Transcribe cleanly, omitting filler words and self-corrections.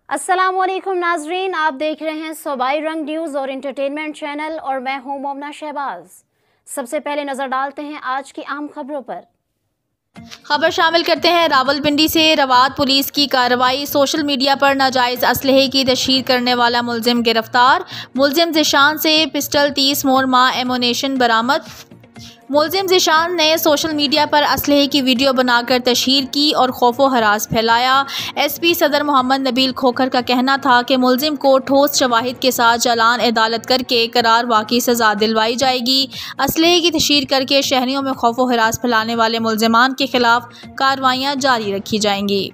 अस्सलामुअलैकुम नाजरीन, आप देख रहे हैं सूबाई रंग न्यूज़ और इंटरटेनमेंट चैनल और मैं हूं मोमना शहबाज। सबसे पहले नजर डालते हैं आज की अहम खबरों पर। खबर शामिल करते हैं रावलपिंडी से। रवात पुलिस की कार्रवाई। सोशल मीडिया पर नाजायज़ असलहे की तशहीर करने वाला मुलजिम गिरफ्तार। मुलजिम ज़िशान से पिस्टल 30 मोर माह एमोनेशन बरामद। मुलजिम ज़िशान ने सोशल मीडिया पर असलहे की वीडियो बनाकर तशहीर की और खौफो हरास फैलाया। SP सदर मोहम्मद नबील खोखर का कहना था कि मुलजिम को ठोस शवाहिद के साथ चालान अदालत करके करार वाक़ई सज़ा दिलवाई जाएगी। असलहे की तशहीर करके शहरियों में खौफो हरास फैलाने वाले मुलजिमान के खिलाफ कार्रवाइयाँ जारी रखी जाएंगी।